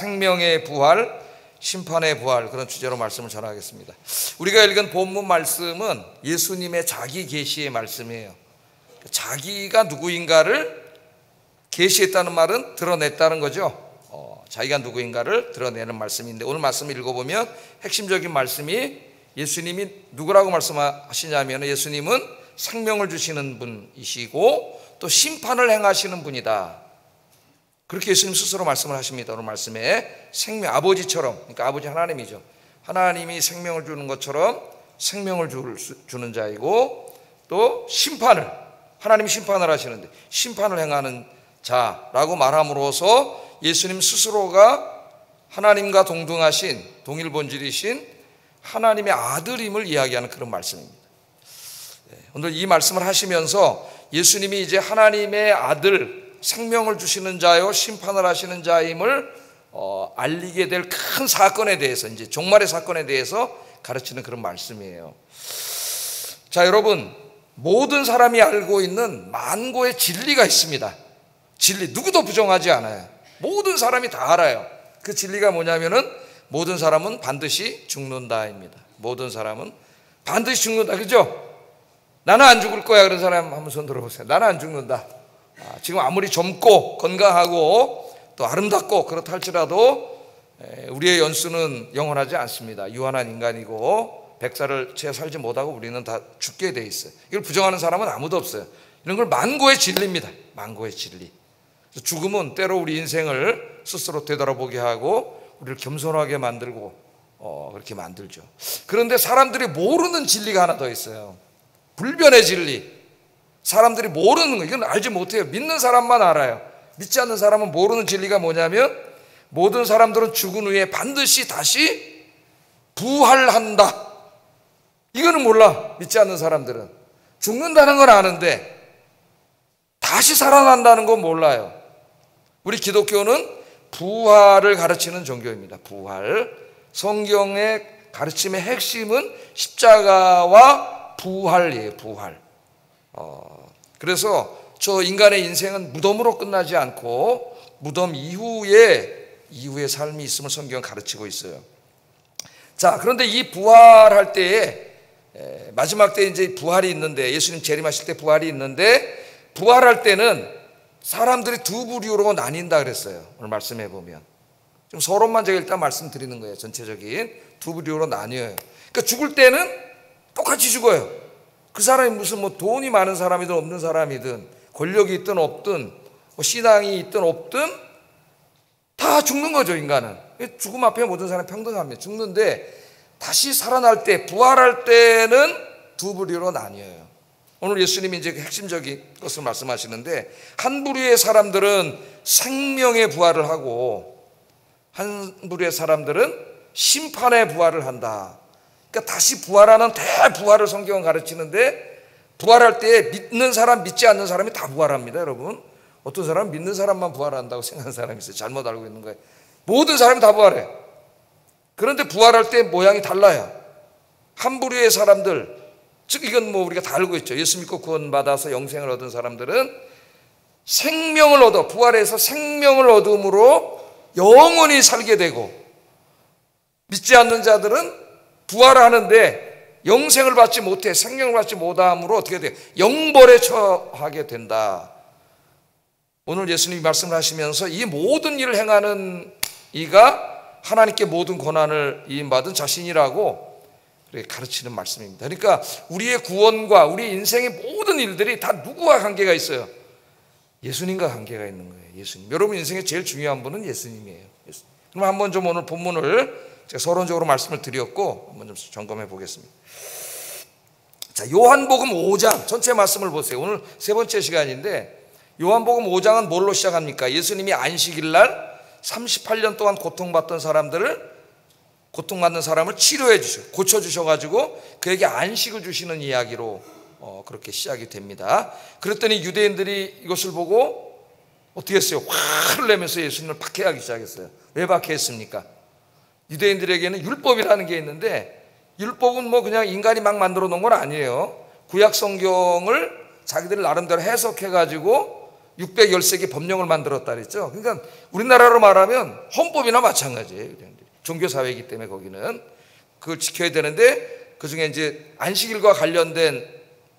생명의 부활, 심판의 부활, 그런 주제로 말씀을 전하겠습니다. 우리가 읽은 본문 말씀은 예수님의 자기 계시의 말씀이에요. 자기가 누구인가를 계시했다는 말은 드러냈다는 거죠. 자기가 누구인가를 드러내는 말씀인데, 오늘 말씀을 읽어보면 핵심적인 말씀이 예수님이 누구라고 말씀하시냐면, 예수님은 생명을 주시는 분이시고 또 심판을 행하시는 분이다. 그렇게 예수님 스스로 말씀을 하십니다. 오늘 말씀에 생명, 아버지처럼, 그러니까 아버지 하나님이죠. 하나님이 생명을 주는 것처럼 생명을 주는 자이고, 또 심판을, 하나님이 심판을 하시는데 심판을 행하는 자라고 말함으로써 예수님 스스로가 하나님과 동등하신, 동일 본질이신 하나님의 아들임을 이야기하는 그런 말씀입니다. 오늘 이 말씀을 하시면서 예수님이 이제 하나님의 아들, 생명을 주시는 자요 심판을 하시는 자임을 알리게 될 큰 사건에 대해서, 이제 종말의 사건에 대해서 가르치는 그런 말씀이에요. 자, 여러분, 모든 사람이 알고 있는 만고의 진리가 있습니다. 진리, 누구도 부정하지 않아요. 모든 사람이 다 알아요. 그 진리가 뭐냐면은 모든 사람은 반드시 죽는다입니다. 모든 사람은 반드시 죽는다, 그죠? 나는 안 죽을 거야 그런 사람 한번 손 들어보세요. 나는 안 죽는다. 지금 아무리 젊고 건강하고 또 아름답고 그렇다 할지라도 우리의 연수는 영원하지 않습니다. 유한한 인간이고 100살을 채 살지 못하고 우리는 다 죽게 돼 있어요. 이걸 부정하는 사람은 아무도 없어요. 이런 걸 만고의 진리입니다. 만고의 진리. 죽음은 때로 우리 인생을 스스로 되돌아보게 하고 우리를 겸손하게 만들고 그렇게 만들죠. 그런데 사람들이 모르는 진리가 하나 더 있어요. 불변의 진리. 사람들이 모르는 거, 이건 알지 못해요. 믿는 사람만 알아요. 믿지 않는 사람은 모르는 진리가 뭐냐면, 모든 사람들은 죽은 후에 반드시 다시 부활한다. 이거는 몰라. 믿지 않는 사람들은 죽는다는 건 아는데 다시 살아난다는 건 몰라요. 우리 기독교는 부활을 가르치는 종교입니다. 부활. 성경의 가르침의 핵심은 십자가와 부활이에요. 부활. 그래서 저 인간의 인생은 무덤으로 끝나지 않고 무덤 이후의 삶이 있음을 성경은 가르치고 있어요. 자, 그런데 이 부활할 때에 마지막 때 이제 부활이 있는데, 예수님 재림하실 때 부활이 있는데, 부활할 때는 사람들이 두 부류로 나뉜다 그랬어요. 오늘 말씀해 보면 좀 서론만 제가 일단 말씀드리는 거예요. 전체적인 두 부류로 나뉘어요. 그러니까 죽을 때는 똑같이 죽어요. 그 사람이 무슨 뭐 돈이 많은 사람이든 없는 사람이든 권력이 있든 없든 뭐 신앙이 있든 없든 다 죽는 거죠. 인간은 죽음 앞에 모든 사람이 평등합니다. 죽는데 다시 살아날 때, 부활할 때는 두 부류로 나뉘어요. 오늘 예수님이 이제 핵심적인 것을 말씀하시는데, 한 부류의 사람들은 생명의 부활을 하고 한 부류의 사람들은 심판의 부활을 한다. 그러니까 다시 부활하는 대부활을 성경은 가르치는데, 부활할 때 믿는 사람, 믿지 않는 사람이 다 부활합니다. 여러분, 어떤 사람은 믿는 사람만 부활한다고 생각하는 사람이 있어요. 잘못 알고 있는 거예요. 모든 사람이 다 부활해요. 그런데 부활할 때 모양이 달라요. 한 부류의 사람들, 즉 이건 뭐 우리가 다 알고 있죠. 예수 믿고 구원받아서 영생을 얻은 사람들은 생명을 얻어, 부활해서 생명을 얻음으로 영원히 살게 되고, 믿지 않는 자들은 부활하는데 영생을 받지 못해, 생명을 받지 못함으로 어떻게 돼요? 영벌에 처하게 된다. 오늘 예수님이 말씀을 하시면서 이 모든 일을 행하는 이가 하나님께 모든 권한을 이임받은 자신이라고 가르치는 말씀입니다. 그러니까 우리의 구원과 우리 인생의 모든 일들이 다 누구와 관계가 있어요? 예수님과 관계가 있는 거예요. 예수님. 여러분 인생의 제일 중요한 분은 예수님이에요. 예수님. 그럼 한번 좀 오늘 본문을 제가 서론적으로 말씀을 드렸고 한번 좀 점검해 보겠습니다. 자, 요한복음 5장 전체 말씀을 보세요. 오늘 세 번째 시간인데, 요한복음 5장은 뭘로 시작합니까? 예수님이 안식일 날 38년 동안 고통받던 사람들을, 고통받는 사람을 치료해 주셔, 고쳐 주셔가지고 그에게 안식을 주시는 이야기로 그렇게 시작이 됩니다. 그랬더니 유대인들이 이것을 보고 어떻게 했어요? 화를 내면서 예수님을 박해하기 시작했어요. 왜 박해했습니까? 유대인들에게는 율법이라는 게 있는데, 율법은 뭐 그냥 인간이 막 만들어 놓은 건 아니에요. 구약 성경을 자기들 나름대로 해석해가지고 613개 법령을 만들었다 그랬죠. 그러니까 우리나라로 말하면 헌법이나 마찬가지예요. 종교사회이기 때문에 거기는 그걸 지켜야 되는데, 그중에 이제 안식일과 관련된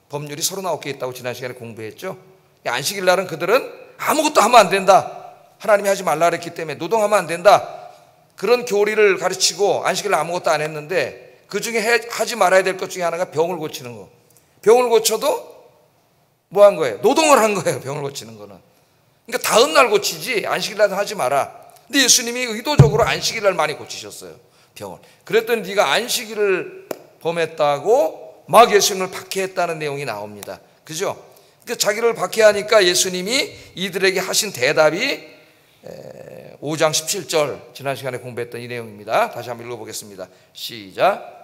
법률이 39개 있다고 지난 시간에 공부했죠. 안식일 날은 그들은 아무것도 하면 안 된다, 하나님이 하지 말라 그랬기 때문에 노동하면 안 된다, 그런 교리를 가르치고 안식일 날 아무것도 안 했는데, 그중에 하지 말아야 될 것 중에 하나가 병을 고치는 거. 병을 고쳐도 뭐 한 거예요? 노동을 한 거예요. 병을 고치는 거는. 그러니까 다음 날 고치지 안식일 날 하지 마라. 근데 예수님이 의도적으로 안식일 날 많이 고치셨어요, 병을. 그랬더니 네가 안식일을 범했다고 막 예수님을 박해했다는 내용이 나옵니다. 그죠? 그러니까 자기를 박해하니까 예수님이 이들에게 하신 대답이 5장 17절, 지난 시간에 공부했던 이 내용입니다. 다시 한번 읽어보겠습니다. 시작.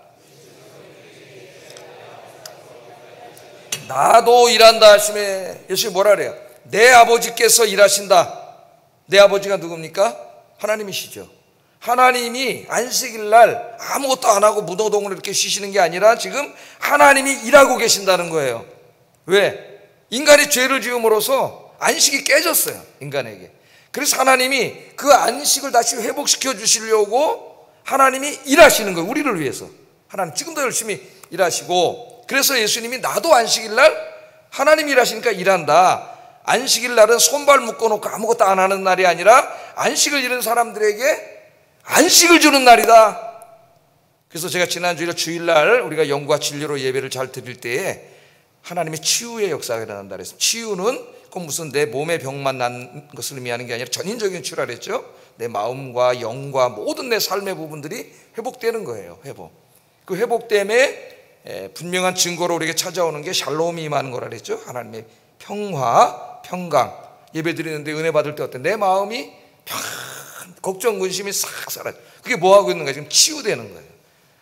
나도 일한다 하시매, 예수님이 뭐라 그래요? 내 아버지께서 일하신다. 내 아버지가 누굽니까? 하나님이시죠. 하나님이 안식일 날 아무것도 안 하고 무노동으로 이렇게 쉬시는 게 아니라 지금 하나님이 일하고 계신다는 거예요. 왜? 인간이 죄를 지음으로써 안식이 깨졌어요, 인간에게. 그래서 하나님이 그 안식을 다시 회복시켜 주시려고 하나님이 일하시는 거예요, 우리를 위해서. 하나님 지금도 열심히 일하시고, 그래서 예수님이 나도 안식일 날 하나님이 일하시니까 일한다. 안식일 날은 손발 묶어놓고 아무것도 안 하는 날이 아니라 안식을 잃은 사람들에게 안식을 주는 날이다. 그래서 제가 지난주일 주일날 우리가 영과 진리로 예배를 잘 드릴 때에 하나님의 치유의 역사가 일어난다 그랬어요. 치유는 꼭 무슨 내 몸의 병만 난 것을 의미하는 게 아니라 전인적인 치유라 그랬죠. 내 마음과 영과 모든 내 삶의 부분들이 회복되는 거예요. 회복. 그 회복됨에 분명한 증거로 우리에게 찾아오는 게 샬롬이 임하는 거라 그랬죠. 하나님의 평화, 평강. 예배 드리는데 은혜 받을 때 어때? 내 마음이 걱정, 근심이 싹 사라져. 그게 뭐 하고 있는가? 지금 치유되는 거예요.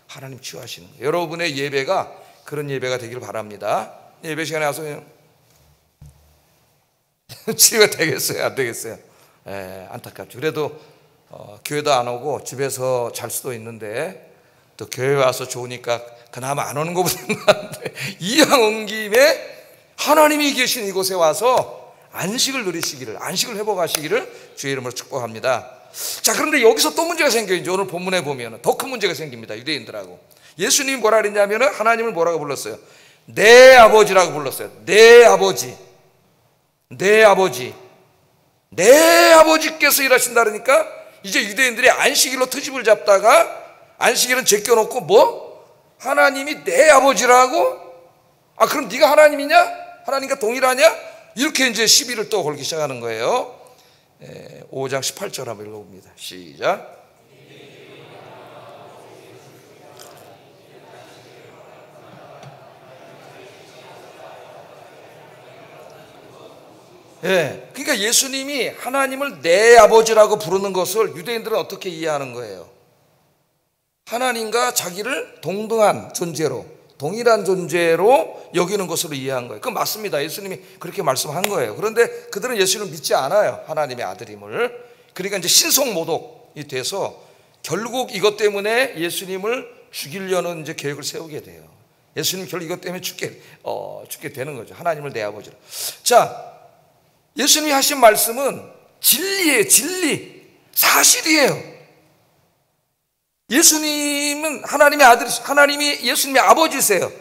하나님 치유하시는 거예요. 여러분의 예배가 그런 예배가 되길 바랍니다. 예배 시간에 와서 치유가 되겠어요? 안 되겠어요? 안타깝죠. 그래도 교회도 안 오고 집에서 잘 수도 있는데, 또 교회 와서 좋으니까 그나마 안 오는 것보다는 나은데, 이왕 온 김에 하나님이 계신 이곳에 와서 안식을 누리시기를, 안식을 회복하시기를 주의 이름으로 축복합니다. 자, 그런데 여기서 또 문제가 생겨요. 이제 오늘 본문에 보면 더 큰 문제가 생깁니다, 유대인들하고. 예수님이 뭐라 그랬냐면 하나님을 뭐라고 불렀어요? 내 아버지라고 불렀어요. 내 아버지, 내 아버지, 내 아버지께서 일하신다 그러니까 이제 유대인들이 안식일로 트집을 잡다가 안식일은 제껴놓고 뭐? 하나님이 내 아버지라고? 아, 그럼 네가 하나님이냐? 하나님과 동일하냐? 이렇게 이제 시비를 또 걸기 시작하는 거예요. 5장 18절 한번 읽어봅니다. 시작. 그러니까 예수님이 하나님을 내 아버지라고 부르는 것을 유대인들은 어떻게 이해하는 거예요? 하나님과 자기를 동등한 존재로, 동일한 존재로 여기는 것으로 이해한 거예요. 그건 맞습니다. 예수님이 그렇게 말씀한 거예요. 그런데 그들은 예수님을 믿지 않아요, 하나님의 아들임을. 그러니까 이제 신성모독이 돼서 결국 이것 때문에 예수님을 죽이려는 이제 계획을 세우게 돼요. 예수님 결국 이것 때문에 죽게 되는 거죠. 하나님을 내 아버지로. 자, 예수님이 하신 말씀은 진리예요. 진리, 사실이에요. 예수님은 하나님의 아들, 하나님이 예수님의 아버지세요.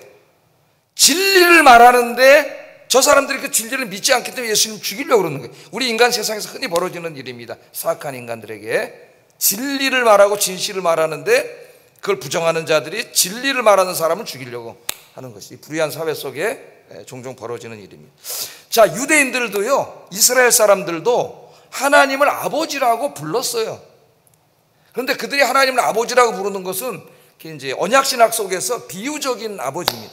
진리를 말하는데 저 사람들이 그 진리를 믿지 않기 때문에 예수님 죽이려고 그러는 거예요. 우리 인간 세상에서 흔히 벌어지는 일입니다. 사악한 인간들에게 진리를 말하고 진실을 말하는데 그걸 부정하는 자들이 진리를 말하는 사람을 죽이려고 하는 것이 불의한 사회 속에 종종 벌어지는 일입니다. 자, 유대인들도요, 이스라엘 사람들도 하나님을 아버지라고 불렀어요. 그런데 그들이 하나님을 아버지라고 부르는 것은 이제 언약 신학 속에서 비유적인 아버지입니다.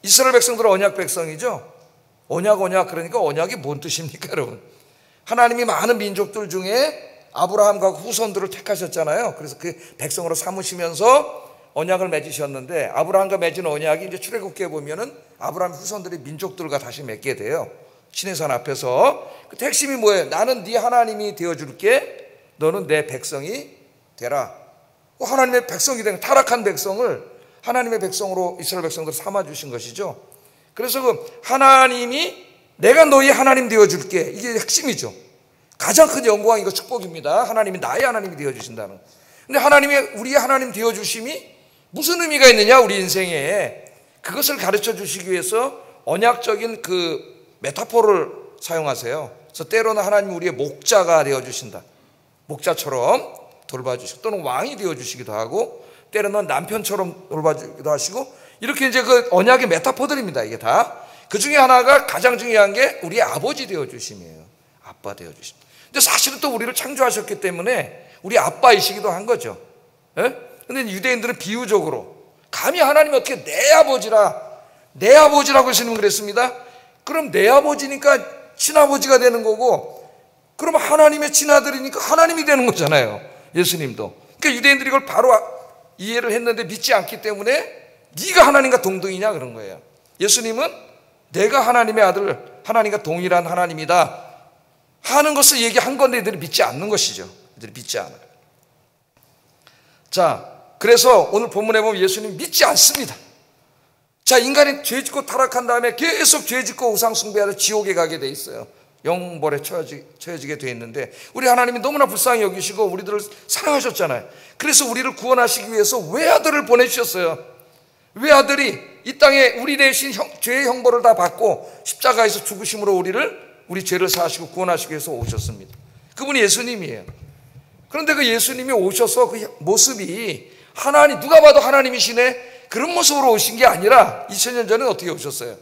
이스라엘 백성들은 언약 백성이죠. 언약 그러니까 언약이 뭔 뜻입니까, 여러분? 하나님이 많은 민족들 중에 아브라함과 후손들을 택하셨잖아요. 그래서 그 백성으로 삼으시면서 언약을 맺으셨는데, 아브라함과 맺은 언약이 이제 출애굽기에 보면은 아브라함 후손들이 민족들과 다시 맺게 돼요. 시내산 앞에서. 그 핵심이 뭐예요? 나는 네 하나님이 되어줄게. 너는 내 백성이 되라. 하나님의 백성이 된 타락한 백성을 하나님의 백성으로 이스라엘 백성들 삼아주신 것이죠. 그래서 그 하나님이 내가 너희 하나님 되어줄게. 이게 핵심이죠. 가장 큰 영광이고 축복입니다. 하나님이 나의 하나님이 되어주신다는. 근데 하나님이 우리의 하나님 되어주심이 무슨 의미가 있느냐, 우리 인생에. 그것을 가르쳐 주시기 위해서 언약적인 그 메타포를 사용하세요. 그래서 때로는 하나님이 우리의 목자가 되어주신다. 목자처럼 돌봐주시고, 또는 왕이 되어주시기도 하고, 때로는 남편처럼 돌봐주기도 하시고, 이렇게 이제 그 언약의 메타포들입니다. 이게 다. 그 중에 하나가 가장 중요한 게 우리의 아버지 되어주심이에요. 아빠 되어주심. 근데 사실은 또 우리를 창조하셨기 때문에 우리 아빠이시기도 한 거죠. 예? 근데 유대인들은 비유적으로, 감히 하나님이 어떻게 내 아버지라고 예수님은 그랬습니다. 그럼 내 아버지니까 친아버지가 되는 거고, 그럼 하나님의 친아들이니까 하나님이 되는 거잖아요. 예수님도. 그러니까 유대인들이 이걸 바로 이해를 했는데 믿지 않기 때문에 네가 하나님과 동등이냐 그런 거예요. 예수님은 내가 하나님의 아들, 하나님과 동일한 하나님이다 하는 것을 얘기한 건데 이들이 믿지 않는 것이죠. 이들이 믿지 않아요. 자, 그래서 오늘 본문에 보면 예수님 믿지 않습니다. 자, 인간이 죄짓고 타락한 다음에 계속 죄짓고 우상 숭배하러 지옥에 가게 돼 있어요. 영벌에 처해지게 돼 있는데, 우리 하나님이 너무나 불쌍히 여기시고 우리들을 사랑하셨잖아요. 그래서 우리를 구원하시기 위해서 외아들을 보내주셨어요. 외아들이 이 땅에 우리 대신 죄의 형벌을 다 받고 십자가에서 죽으심으로 우리 죄를 사하시고 구원하시기 위해서 오셨습니다. 그분이 예수님이에요. 그런데 그 예수님이 오셔서 그 모습이 하나님, 누가 봐도 하나님이시네, 그런 모습으로 오신 게 아니라 2000년 전에 어떻게 오셨어요?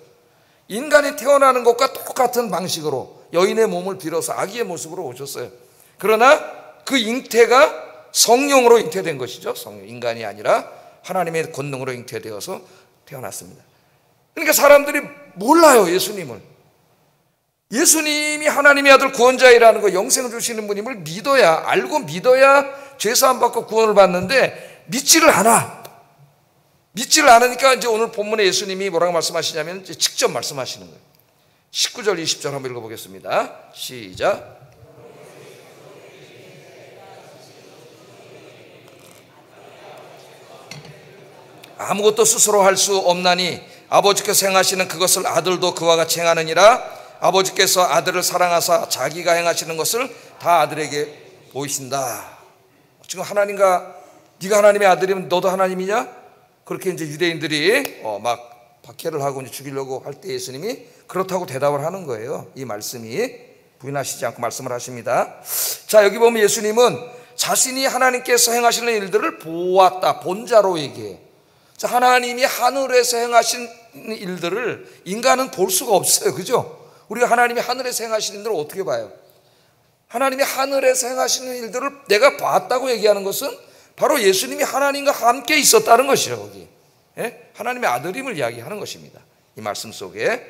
인간이 태어나는 것과 똑같은 방식으로 여인의 몸을 빌어서 아기의 모습으로 오셨어요. 그러나 그 잉태가 성령으로 잉태된 것이죠. 성령, 인간이 아니라 하나님의 권능으로 잉태되어서 태어났습니다. 그러니까 사람들이 몰라요, 예수님을. 예수님이 하나님의 아들 구원자이라는 거, 영생을 주시는 분임을 믿어야, 알고 믿어야 죄사함 받고 구원을 받는데 믿지를 않아. 믿지를 않으니까 이제 오늘 본문에 예수님이 뭐라고 말씀하시냐면 이제 직접 말씀하시는 거예요. 19절 20절 한번 읽어보겠습니다. 시작. 아무것도 스스로 할 수 없나니 아버지께서 행하시는 그것을 아들도 그와 같이 행하느니라. 아버지께서 아들을 사랑하사 자기가 행하시는 것을 다 아들에게 보이신다. 지금 하나님과, 네가 하나님의 아들이면 너도 하나님이냐? 그렇게 이제 유대인들이 막 박해를 하고 이제 죽이려고 할 때 예수님이 그렇다고 대답을 하는 거예요. 이 말씀이 부인하시지 않고 말씀을 하십니다. 자, 여기 보면 예수님은 자신이 하나님께서 행하시는 일들을 보았다, 본자로 얘기해요. 자, 하나님이 하늘에서 행하신 일들을 인간은 볼 수가 없어요. 그죠? 우리가 하나님이 하늘에서 행하시는 일들을 어떻게 봐요? 하나님이 하늘에서 행하시는 일들을 내가 봤다고 얘기하는 것은 바로 예수님이 하나님과 함께 있었다는 것이죠. 거기. 예? 하나님의 아들임을 이야기하는 것입니다. 이 말씀 속에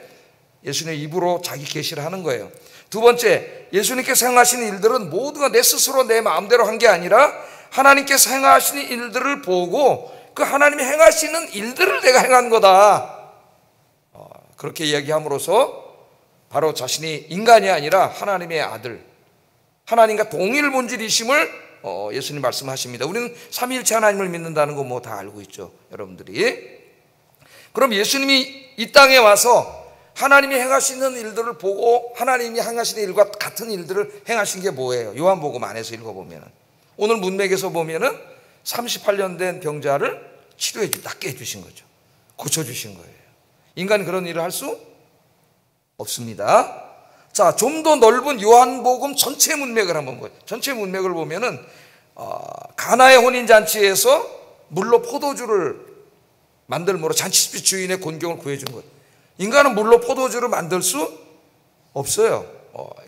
예수님의 입으로 자기 계시를 하는 거예요. 두 번째, 예수님께서 행하시는 일들은 모두가 내 스스로 내 마음대로 한 게 아니라 하나님께서 행하시는 일들을 보고 그 하나님이 행하시는 일들을 내가 행한 거다. 그렇게 이야기함으로써 바로 자신이 인간이 아니라 하나님의 아들, 하나님과 동일 본질이심을 예수님 말씀하십니다. 우리는 삼위일체 하나님을 믿는다는 거 뭐 다 알고 있죠, 여러분들이. 그럼 예수님이 이 땅에 와서 하나님이 행하시는 일들을 보고 하나님이 행하시는 일과 같은 일들을 행하신 게 뭐예요? 요한복음 안에서 읽어보면, 오늘 문맥에서 보면은 38년 된 병자를 치료해 낫게 해주신 거죠. 고쳐주신 거예요. 인간이 그런 일을 할 수 없습니다. 자, 좀 더 넓은 요한복음 전체 문맥을 한번 보요. 전체 문맥을 보면은 가나의 혼인잔치에서 물로 포도주를 만들므로 잔치집 주인의 곤경을 구해준 거예요. 인간은 물로 포도주를 만들 수 없어요.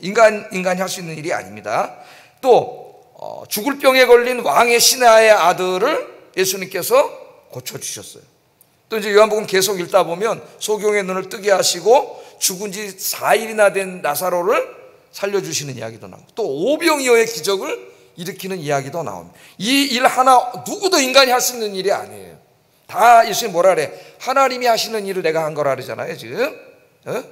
인간이 할 수 있는 일이 아닙니다. 또 죽을 병에 걸린 왕의 신하의 아들을 예수님께서 고쳐주셨어요. 또 이제 요한복음 계속 읽다 보면 소경의 눈을 뜨게 하시고 죽은 지 4일이나 된 나사로를 살려주시는 이야기도 나오고, 또 오병이어의 기적을 일으키는 이야기도 나옵니다. 이 일 하나 누구도 인간이 할 수 있는 일이 아니에요. 다 예수님 뭐라 그래? 하나님이 하시는 일을 내가 한 거라 그러잖아요, 지금.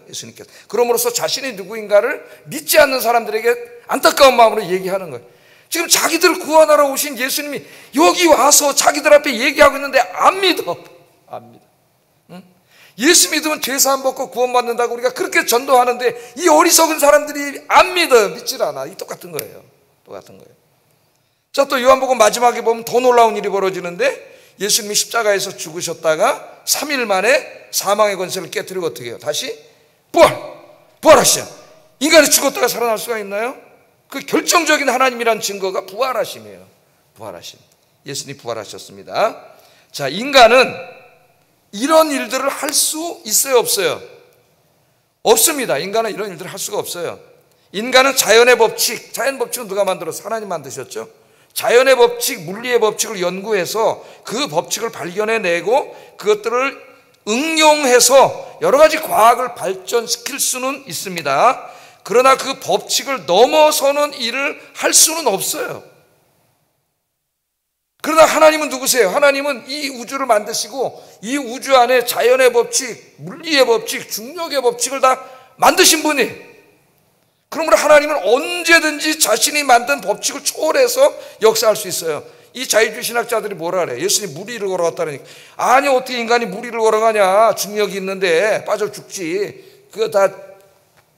예수님께서. 그럼으로써 자신이 누구인가를 믿지 않는 사람들에게 안타까운 마음으로 얘기하는 거예요. 지금 자기들 구원하러 오신 예수님이 여기 와서 자기들 앞에 얘기하고 있는데 안 믿어. 안 믿어. 응? 예수 믿으면 죄사함 받고 구원받는다고 우리가 그렇게 전도하는데 이 어리석은 사람들이 안 믿어요. 믿질 않아. 이 똑같은 거예요. 똑같은 거예요. 자, 또 요한복음 마지막에 보면 더 놀라운 일이 벌어지는데 예수님이 십자가에서 죽으셨다가 3일 만에 사망의 권세를 깨뜨리고 어떻게 해요? 다시 부활하시죠. 인간이 죽었다가 살아날 수가 있나요? 그 결정적인 하나님이란 증거가 부활하심이에요. 부활하심. 예수님이 부활하셨습니다. 자, 인간은 이런 일들을 할 수 있어요, 없어요? 없습니다. 인간은 이런 일들을 할 수가 없어요. 인간은 자연의 법칙, 자연 법칙은 누가 만들었어요? 하나님 만드셨죠? 자연의 법칙, 물리의 법칙을 연구해서 그 법칙을 발견해내고 그것들을 응용해서 여러 가지 과학을 발전시킬 수는 있습니다. 그러나 그 법칙을 넘어서는 일을 할 수는 없어요. 그러나 하나님은 누구세요? 하나님은 이 우주를 만드시고 이 우주 안에 자연의 법칙, 물리의 법칙, 중력의 법칙을 다 만드신 분이. 그러므로 하나님은 언제든지 자신이 만든 법칙을 초월해서 역사할 수 있어요. 이 자유주의 신학자들이 뭐라 그래? 예수님이 물 위를 걸어갔다니. 아니, 어떻게 인간이 물 위를 걸어가냐? 중력이 있는데 빠져 죽지. 그거 다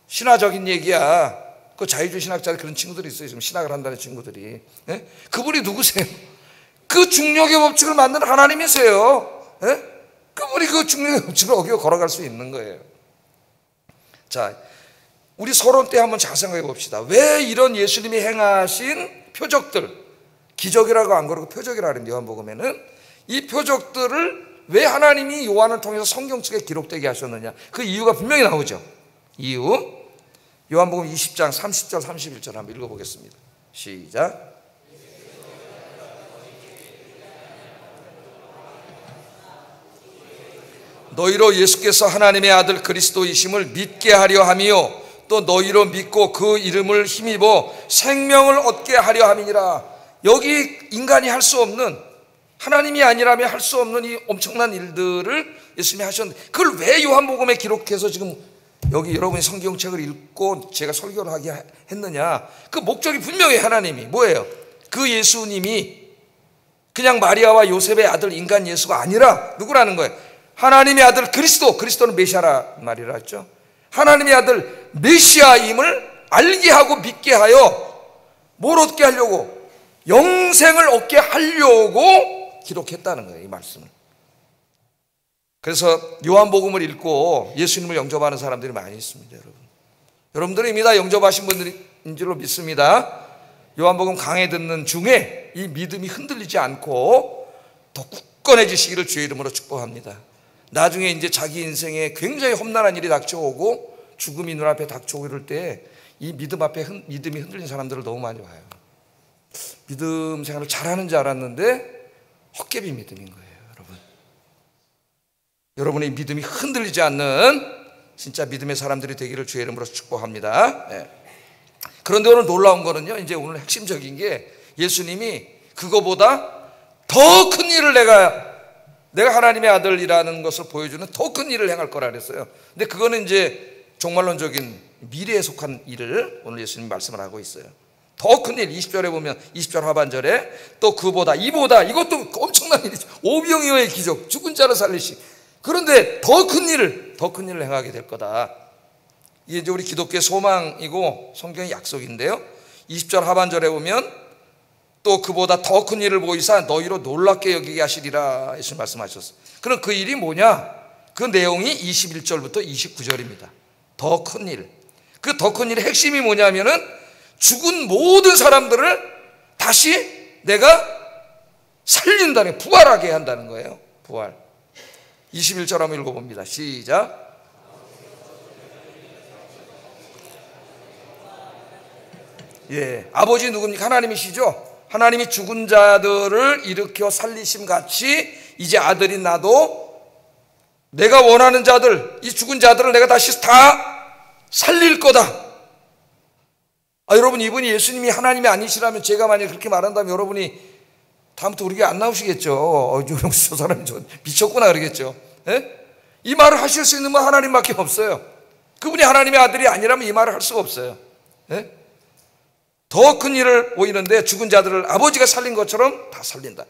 신화적인 얘기야. 그 자유주의 신학자들 그런 친구들이 있어요. 지금 신학을 한다는 친구들이. 예? 그분이 누구세요? 그 중력의 법칙을 만든 하나님이세요. 예? 그분이 그 중력의 법칙을 어기고 걸어갈 수 있는 거예요. 자, 우리 서론 때 한번 잘 생각해 봅시다. 왜 이런 예수님이 행하신 표적들, 기적이라고 안 그러고 표적이라고 하는 요한복음에는 이 표적들을 왜 하나님이 요한을 통해서 성경책에 기록되게 하셨느냐, 그 이유가 분명히 나오죠. 이유, 요한복음 20장 30절 31절 한번 읽어보겠습니다. 시작. 너희로 예수께서 하나님의 아들 그리스도이심을 믿게 하려 함이요 또 너희로 믿고 그 이름을 힘입어 생명을 얻게 하려 함이니라. 여기 인간이 할 수 없는, 하나님이 아니라면 할 수 없는 이 엄청난 일들을 예수님이 하셨는데 그걸 왜 요한복음에 기록해서 지금 여기 여러분이 성경책을 읽고 제가 설교를 하게 했느냐, 그 목적이 분명히 하나님이 뭐예요? 그 예수님이 그냥 마리아와 요셉의 아들 인간 예수가 아니라 누구라는 거예요? 하나님의 아들 그리스도, 그리스도는 메시아라 말이라 했죠. 하나님의 아들 메시아임을 알게 하고 믿게 하여 뭘 얻게 하려고? 영생을 얻게 하려고 기록했다는 거예요, 이 말씀을. 그래서 요한복음을 읽고 예수님을 영접하는 사람들이 많이 있습니다. 여러분들은 이미 다 영접하신 분들인 줄로 믿습니다. 요한복음 강해 듣는 중에 이 믿음이 흔들리지 않고 더 굳건해지시기를 주의 이름으로 축복합니다. 나중에 이제 자기 인생에 굉장히 험난한 일이 닥쳐오고 죽음이 눈앞에 닥쳐오고 이럴 때 이 믿음 앞에 믿음이 흔들린 사람들을 너무 많이 봐요. 믿음 생활을 잘하는 줄 알았는데 헛개비 믿음인 거예요, 여러분. 여러분의 믿음이 흔들리지 않는 진짜 믿음의 사람들이 되기를 주의 이름으로 축복합니다. 네. 그런데 오늘 놀라운 거는요, 이제 오늘 핵심적인 게 예수님이 그거보다 더 큰 일을 내가 하나님의 아들이라는 것을 보여주는 더 큰 일을 행할 거라 그랬어요. 근데 그거는 이제 종말론적인 미래에 속한 일을 오늘 예수님 말씀을 하고 있어요. 더 큰 일, 20절에 보면 20절 하반절에 또 그보다 이보다, 이것도 엄청난 일이죠. 오병이어의 기적, 죽은 자를 살리시. 그런데 더 큰 일을 행하게 될 거다. 이게 이제 우리 기독교의 소망이고 성경의 약속인데요. 20절 하반절에 보면 또 그보다 더 큰 일을 보이사 너희로 놀랍게 여기게 하시리라 예수님 말씀하셨어요. 그럼 그 일이 뭐냐? 그 내용이 21절부터 29절입니다. 더 큰 일. 그 더 큰 일의 핵심이 뭐냐면은 죽은 모든 사람들을 다시 내가 살린다는, 부활하게 한다는 거예요. 부활. 21절 한번 읽어봅니다. 시작. 예, 아버지 누굽니까? 하나님이시죠. 하나님이 죽은 자들을 일으켜 살리심 같이 이제 아들인 나도 내가 원하는 자들, 이 죽은 자들을 내가 다시 다 살릴 거다. 여러분, 이분이 예수님이 하나님이 아니시라면, 제가 만약 그렇게 말한다면 여러분이 다음부터 우리 교회 안 나오시겠죠. 저 사람이 미쳤구나 그러겠죠. 예? 이 말을 하실 수 있는 분 하나님밖에 없어요. 그분이 하나님의 아들이 아니라면 이 말을 할 수가 없어요. 예? 더 큰 일을 보이는데 죽은 자들을 아버지가 살린 것처럼 다 살린다.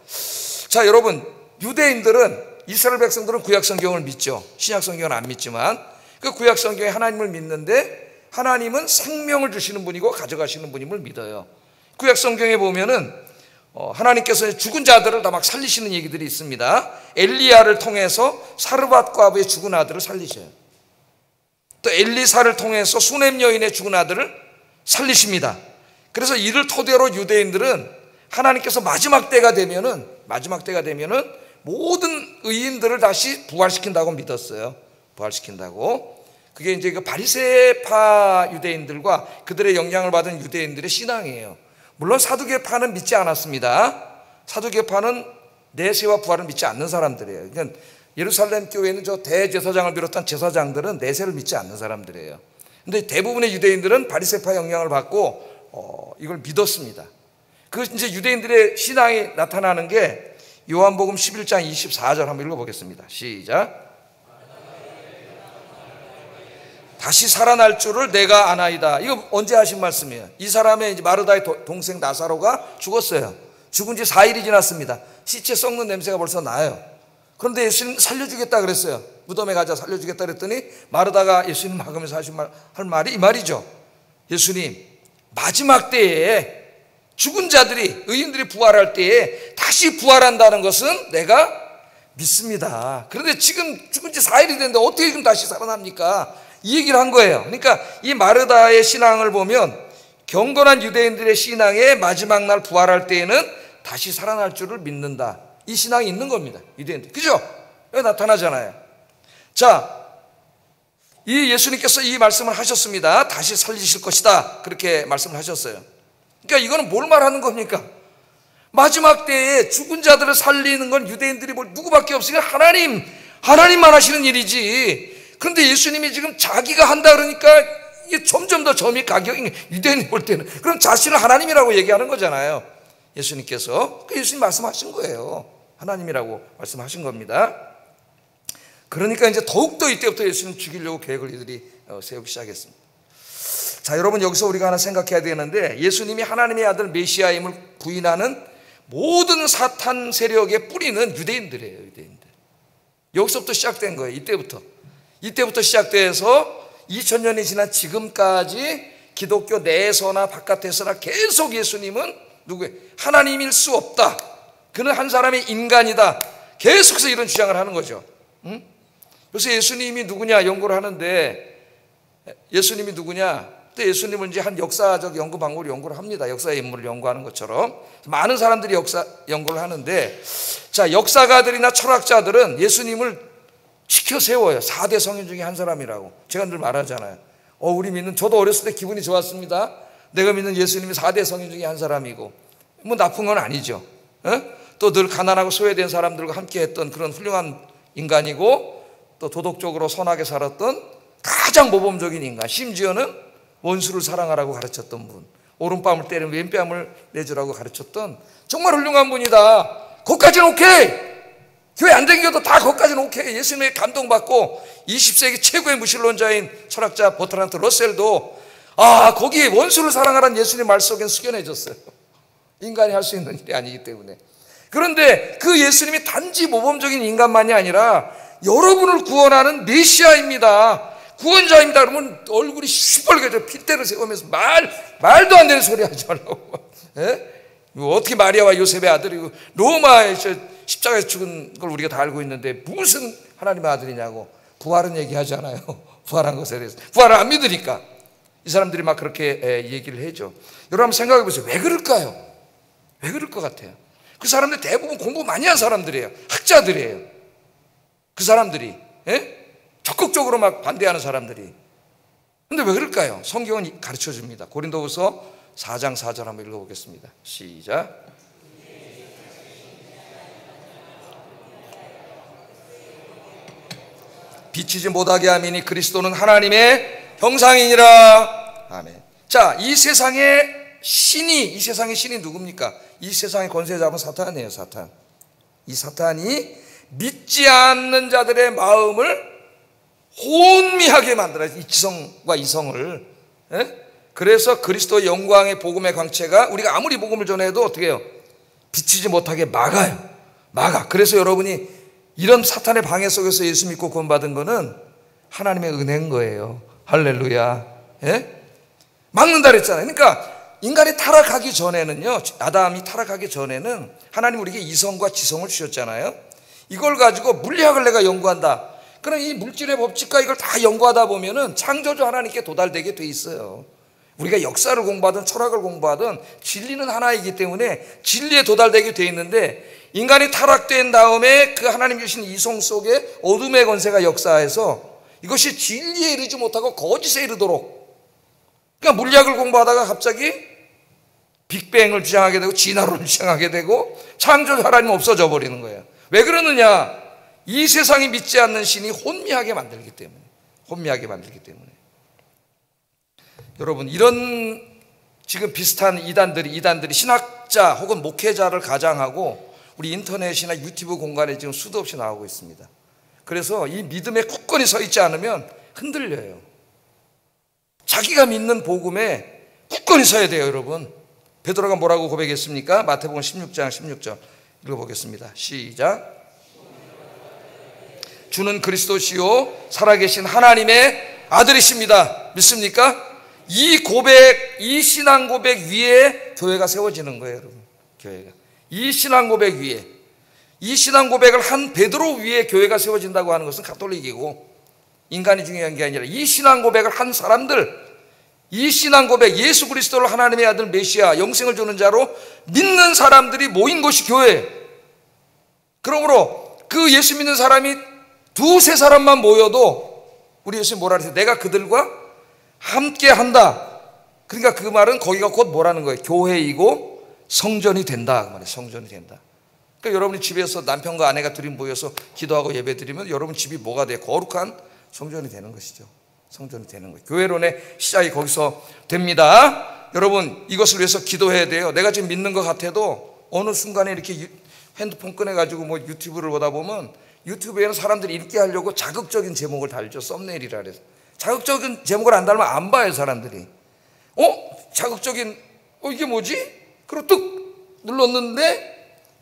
자, 여러분, 유대인들은 이스라엘 백성들은 구약 성경을 믿죠. 신약 성경은 안 믿지만 그 구약 성경에 하나님을 믿는데 하나님은 생명을 주시는 분이고 가져가시는 분임을 믿어요. 구약 성경에 보면은 하나님께서 죽은 자들을 다 막 살리시는 얘기들이 있습니다. 엘리야를 통해서 사르밧 과부의 죽은 아들을 살리셔요. 또 엘리사를 통해서 수넴 여인의 죽은 아들을 살리십니다. 그래서 이를 토대로 유대인들은 하나님께서 마지막 때가 되면은 모든 의인들을 다시 부활시킨다고 믿었어요. 부활시킨다고. 그게 이제 그 바리새파 유대인들과 그들의 영향을 받은 유대인들의 신앙이에요. 물론 사두개파는 믿지 않았습니다. 사두개파는 내세와 부활을 믿지 않는 사람들이에요. 그러니까 예루살렘 교회는 저 대제사장을 비롯한 제사장들은 내세를 믿지 않는 사람들이에요. 근데 대부분의 유대인들은 바리새파 영향을 받고 이걸 믿었습니다. 그 이제 유대인들의 신앙이 나타나는 게 요한복음 11장 24절 한번 읽어보겠습니다. 시작. 다시 살아날 줄을 내가 아나이다. 이거 언제 하신 말씀이에요? 이 사람의 이제 마르다의 동생 나사로가 죽었어요. 죽은 지 4일이 지났습니다. 시체 썩는 냄새가 벌써 나요. 그런데 예수님 살려주겠다 그랬어요. 무덤에 가자 살려주겠다 그랬더니 마르다가 예수님 막으면서 할 말이 이 말이죠. 예수님, 마지막 때에 죽은 자들이, 의인들이 부활할 때에 다시 부활한다는 것은 내가 믿습니다. 그런데 지금 죽은 지 4일이 됐는데 어떻게 지금 다시 살아납니까? 이 얘기를 한 거예요. 그러니까 이 마르다의 신앙을 보면 경건한 유대인들의 신앙에 마지막 날 부활할 때에는 다시 살아날 줄을 믿는다. 이 신앙이 있는 겁니다. 유대인들. 그죠? 여기 나타나잖아요. 자, 이 예수님께서 이 말씀을 하셨습니다. 다시 살리실 것이다. 그렇게 말씀을 하셨어요. 그러니까 이거는 뭘 말하는 겁니까? 마지막 때에 죽은 자들을 살리는 건 유대인들이 누구밖에 없으니까 하나님만 하시는 일이지. 그런데 예수님이 지금 자기가 한다 그러니까 이게 점점 더 점이 가격이 유대인이 볼 때는 그럼 자신을 하나님이라고 얘기하는 거잖아요. 예수님께서 그 예수님 말씀하신 거예요. 하나님이라고 말씀하신 겁니다. 그러니까 이제 더욱더 이때부터 예수님 죽이려고 계획을 이들이 세우기 시작했습니다. 자, 여러분 여기서 우리가 하나 생각해야 되는데 예수님이 하나님의 아들 메시아임을 부인하는 모든 사탄 세력의 뿌리는 유대인들이에요. 유대인들. 여기서부터 시작된 거예요. 이때부터 시작돼서 2000년이 지난 지금까지 기독교 내에서나 바깥에서나 계속 예수님은 누구예요? 하나님일 수 없다. 그는 한 사람의 인간이다. 계속해서 이런 주장을 하는 거죠. 응? 그래서 예수님이 누구냐 연구를 하는데 예수님이 누구냐? 또 예수님은 이제 한 역사적 연구 방법을 연구를 합니다. 역사의 인물을 연구하는 것처럼 많은 사람들이 역사 연구를 하는데 자, 역사가들이나 철학자들은 예수님을 지켜 세워요. 4대 성인 중에 한 사람이라고. 제가 늘 말하잖아요. 우리 믿는, 저도 어렸을 때 기분이 좋았습니다. 내가 믿는 예수님이 4대 성인 중에 한 사람이고, 뭐 나쁜 건 아니죠. 또 늘 가난하고 소외된 사람들과 함께 했던 그런 훌륭한 인간이고, 또 도덕적으로 선하게 살았던 가장 모범적인 인간. 심지어는 원수를 사랑하라고 가르쳤던 분. 오른뺨을 때리면 왼뺨을 내주라고 가르쳤던 정말 훌륭한 분이다. 거기까지는 오케이. 교회 안 다니겨도 다 거기까지는 오케이. 예수님의 감동받고 20세기 최고의 무신론자인 철학자 버트란트 러셀도 거기에 원수를 사랑하라는 예수님의 말 속엔 숙연해졌어요. 인간이 할 수 있는 일이 아니기 때문에. 그런데 그 예수님이 단지 모범적인 인간만이 아니라 여러분을 구원하는 메시아입니다. 구원자입니다. 그러면 얼굴이 시뻘개져 핏대를 세우면서 말도 안 되는 소리 하지 말라고. 어떻게 마리아와 요셉의 아들이고 로마에 십자가에서 죽은 걸 우리가 다 알고 있는데 무슨 하나님의 아들이냐고. 부활은 얘기하잖아요. 부활한 것에 대해서. 부활을 안 믿으니까 이 사람들이 막 그렇게 얘기를 해줘. 여러분 한번 생각해 보세요. 왜 그럴까요? 왜 그럴 것 같아요? 그 사람들 대부분 공부 많이 한 사람들이에요. 학자들이에요. 그 사람들이 적극적으로 막 반대하는 사람들이. 근데 왜 그럴까요? 성경은 가르쳐 줍니다. 고린도후서 4장 4절 한번 읽어보겠습니다. 시작. 비치지 못하게 함이니 그리스도는 하나님의 형상이니라. 아멘. 자, 이 세상의 신이 누굽니까? 이 세상의 권세 잡은 사탄이에요. 사탄. 이 사탄이 믿지 않는 자들의 마음을 혼미하게 만들어요. 이 지성과 이성을. 그래서 그리스도 영광의 복음의 광채가 우리가 아무리 복음을 전해도 어떻게 해요? 비치지 못하게 막아요. 그래서 여러분이 이런 사탄의 방해 속에서 예수 믿고 구원받은 거는 하나님의 은혜인 거예요. 할렐루야. 예? 막는다 그랬잖아요. 그러니까 인간이 타락하기 전에는요, 아담이 타락하기 전에는 하나님 우리에게 이성과 지성을 주셨잖아요. 이걸 가지고 물리학을 내가 연구한다. 그럼 이 물질의 법칙과 이걸 다 연구하다 보면은 창조주 하나님께 도달되게 돼 있어요. 우리가 역사를 공부하든 철학을 공부하든 진리는 하나이기 때문에 진리에 도달되게 돼 있는데, 인간이 타락된 다음에 그 하나님 주신 이성 속에 어둠의 권세가 역사해서 이것이 진리에 이르지 못하고 거짓에 이르도록, 그러니까 물리학을 공부하다가 갑자기 빅뱅을 주장하게 되고 진화론을 주장하게 되고 창조주 하나님 없어져 버리는 거예요. 왜 그러느냐? 이 세상이 믿지 않는 신이 혼미하게 만들기 때문에. 혼미하게 만들기 때문에. 여러분, 이런 지금 비슷한 이단들이 신학자 혹은 목회자를 가장하고 우리 인터넷이나 유튜브 공간에 지금 수도 없이 나오고 있습니다. 그래서 이 믿음에 굳건히 서 있지 않으면 흔들려요. 자기가 믿는 복음에 굳건히 서야 돼요, 여러분. 베드로가 뭐라고 고백했습니까? 마태복음 16장 16절 읽어보겠습니다. 시작. 주는 그리스도시요 살아계신 하나님의 아들이십니다. 믿습니까? 이 고백, 이 신앙 고백 위에 교회가 세워지는 거예요, 여러분. 교회가 이 신앙 고백 위에, 이 신앙 고백을 한 베드로 위에 교회가 세워진다고 하는 것은 가톨릭이고, 인간이 중요한 게 아니라 이 신앙 고백을 한 사람들, 이 신앙 고백, 예수 그리스도를 하나님의 아들 메시아, 영생을 주는 자로 믿는 사람들이 모인 것이 교회. 그러므로 그 예수 믿는 사람이 두세 사람만 모여도 우리 예수님 뭐라 그랬어요? 내가 그들과 함께 한다. 그러니까 그 말은 거기가 곧 뭐라는 거예요? 교회이고 성전이 된다. 그 말이에요. 성전이 된다. 그러니까 여러분이 집에서 남편과 아내가 둘이 모여서 기도하고 예배 드리면 여러분 집이 뭐가 돼요? 거룩한 성전이 되는 것이죠. 성전이 되는 거예요. 교회론의 시작이 거기서 됩니다. 여러분, 이것을 위해서 기도해야 돼요. 내가 지금 믿는 것 같아도 어느 순간에 이렇게 핸드폰 꺼내가지고 뭐 유튜브를 보다 보면 유튜브에는 사람들이 읽게 하려고 자극적인 제목을 달죠. 썸네일이라 그래서. 자극적인 제목을 안 달면 안 봐요, 사람들이. 자극적인, 이게 뭐지? 그리고 뚝 눌렀는데,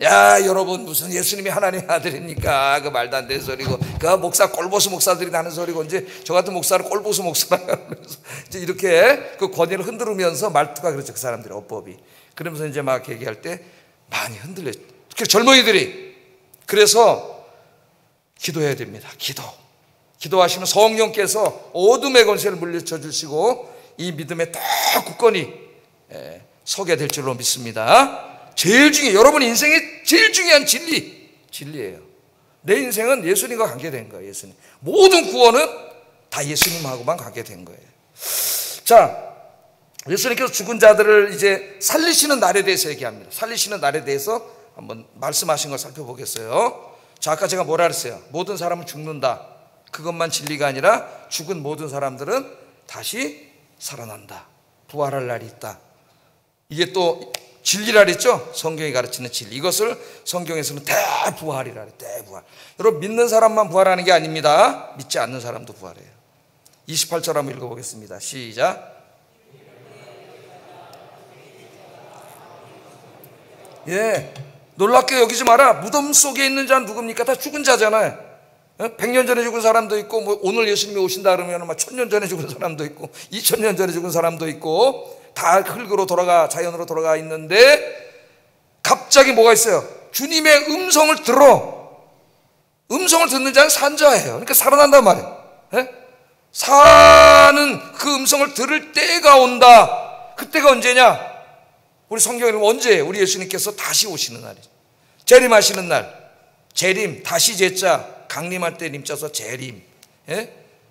야, 여러분, 무슨 예수님이 하나님의 아들입니까? 그 말도 안 되는 소리고, 그 목사, 꼴보수 목사들이 나는 소리고, 이제 저 같은 목사를 꼴보수 목사라고 하면서, 이제 이렇게 그 권위를 흔들으면서 말투가 그렇죠, 그 사람들의 어법이. 그러면서 이제 막 얘기할 때 많이 흔들려요. 특히 젊은이들이. 그래서 기도해야 됩니다. 기도하시면 성령께서 어둠의 권세를 물리쳐 주시고 이 믿음에 더 굳건히 서게 될 줄로 믿습니다. 여러분 인생의 제일 중요한 진리예요. 내 인생은 예수님과 관계된 거예요. 예수님. 모든 구원은 다 예수님하고만 관계된 거예요. 자, 예수님께서 죽은 자들을 이제 살리시는 날에 대해서 얘기합니다. 살리시는 날에 대해서 한번 말씀하신 걸 살펴보겠어요. 자, 아까 제가 뭐라 그랬어요? 모든 사람은 죽는다. 그것만 진리가 아니라 죽은 모든 사람들은 다시 살아난다. 부활할 날이 있다. 이게 또 진리라 그랬죠? 성경이 가르치는 진리. 이것을 성경에서는 대부활이라 그래요. 대부활. 여러분, 믿는 사람만 부활하는 게 아닙니다. 믿지 않는 사람도 부활해요. 28절 한번 읽어보겠습니다. 시작. 예, 놀랍게 여기지 마라. 무덤 속에 있는 자는 누굽니까? 다 죽은 자잖아요. 100년 전에 죽은 사람도 있고, 뭐 오늘 예수님이 오신다 그러면 막 1000년 전에 죽은 사람도 있고, 2000년 전에 죽은 사람도 있고, 다 흙으로 자연으로 돌아가 있는데, 갑자기 뭐가 있어요? 주님의 음성을 음성을 듣는 자는 산 자예요. 그러니까 살아난단 말이에요. 사는 그 음성을 들을 때가 온다. 그때가 언제냐? 우리 성경에는 언제? 우리 예수님께서 다시 오시는 날이죠. 재림하시는 날. 재림, 다시 제자, 강림할 때 림자서 재림.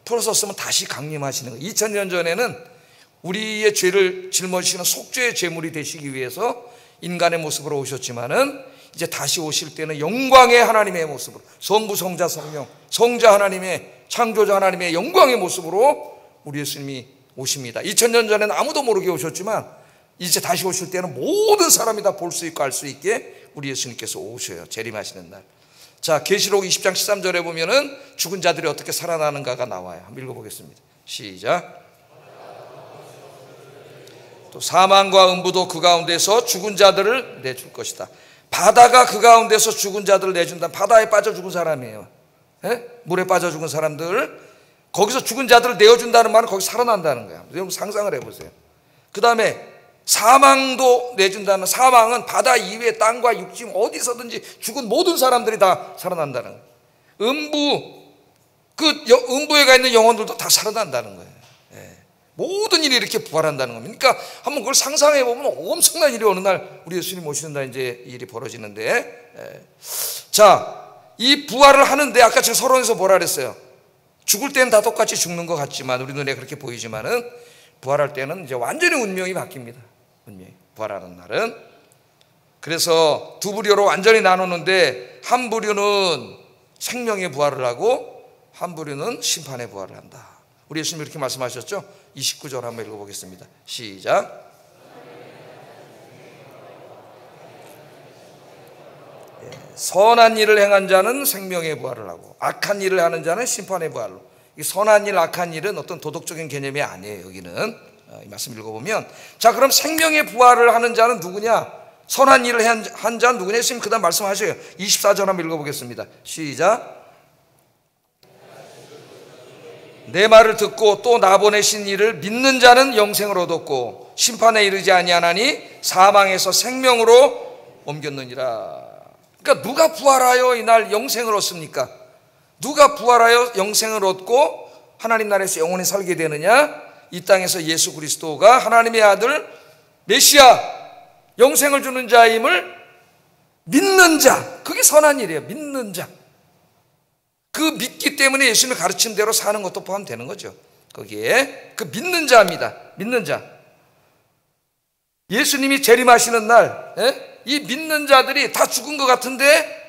풀어서 쓰면 다시 강림하시는 거예요. 2000년 전에는 우리의 죄를 짊어지시는 속죄의 제물이 되시기 위해서 인간의 모습으로 오셨지만은 이제 다시 오실 때는 영광의 하나님의 모습으로, 성부, 성자, 성령, 성자 하나님의, 창조자 하나님의 영광의 모습으로 우리 예수님이 오십니다. 2000년 전에는 아무도 모르게 오셨지만 이제 다시 오실 때는 모든 사람이 다 볼 수 있고 알 수 있게 우리 예수님께서 오셔요. 재림하시는 날. 자, 계시록 20장 13절에 보면은 죽은 자들이 어떻게 살아나는가가 나와요. 한번 읽어보겠습니다. 시작. 또 사망과 음부도 그 가운데서 죽은 자들을 내줄 것이다. 바다가 그 가운데서 죽은 자들을 내준다. 바다에 빠져 죽은 사람이에요. 예? 물에 빠져 죽은 사람들, 거기서 죽은 자들을 내어준다는 말은 거기 살아난다는 거야. 여러분 상상을 해보세요. 그 다음에 사망도 내준다는, 사망은 바다 이외의 땅과 육지 어디서든지 죽은 모든 사람들이 다 살아난다는 거예요. 음부에 가 있는 영혼들도 다 살아난다는 거예요. 예. 모든 일이 이렇게 부활한다는 겁니다. 그러니까 한번 그걸 상상해 보면 엄청난 일이 어느 날 우리 예수님 오시는 날 이제 이 일이 벌어지는데, 예. 자, 이 부활을 하는데 아까 제가 서론에서 뭐라 그랬어요? 죽을 때는 다 똑같이 죽는 것 같지만, 우리 눈에 그렇게 보이지만은 부활할 때는 이제 완전히 운명이 바뀝니다. 운명이 부활하는 날은. 그래서 두 부류로 완전히 나누는데, 한 부류는 생명의 부활을 하고 한 부류는 심판의 부활을 한다. 우리 예수님이 이렇게 말씀하셨죠? 29절 한번 읽어보겠습니다. 시작. 선한 일을 행한 자는 생명의 부활을 하고 악한 일을 하는 자는 심판의 부활로. 이 선한 일, 악한 일은 어떤 도덕적인 개념이 아니에요. 여기는 이 말씀 읽어보면, 자, 그럼 생명의 부활을 하는 자는 누구냐? 선한 일을 한 자는 누구냐? 예수님 그 다음 말씀하셔요. 24절 한번 읽어보겠습니다. 시작. 내 말을 듣고 또 나 보내신 이를 믿는 자는 영생을 얻었고 심판에 이르지 아니하나니 사망에서 생명으로 옮겼느니라. 그러니까 누가 부활하여 이날 영생을 얻습니까? 누가 부활하여 영생을 얻고 하나님 나라에서 영원히 살게 되느냐? 이 땅에서 예수 그리스도가 하나님의 아들 메시아, 영생을 주는 자임을 믿는 자, 그게 선한 일이에요. 믿는 자. 그 믿기 때문에 예수님의 가르친 대로 사는 것도 포함되는 거죠. 거기에 그 믿는 자입니다. 믿는 자. 예수님이 재림하시는 날, 이 믿는 자들이 다 죽은 것 같은데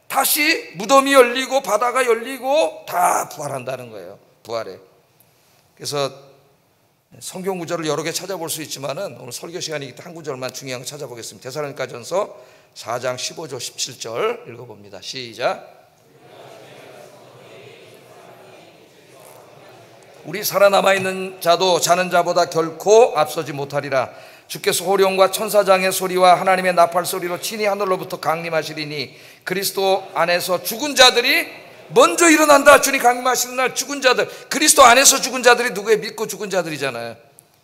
다시 무덤이 열리고 바다가 열리고 다 부활한다는 거예요. 부활해. 그래서 성경 구절을 여러 개 찾아볼 수 있지만은 오늘 설교 시간이기 때문에 한 구절만 중요한 거 찾아보겠습니다. 데살로니가전서 4장 15절 17절 읽어봅니다. 시작. 우리 살아남아 있는 자도 자는 자보다 결코 앞서지 못하리라. 주께서 호령과 천사장의 소리와 하나님의 나팔 소리로 친히 하늘로부터 강림하시리니 그리스도 안에서 죽은 자들이 먼저 일어난다. 주님 강림하시는 날 죽은 자들, 그리스도 안에서 죽은 자들이 누구의 믿고 죽은 자들이잖아요.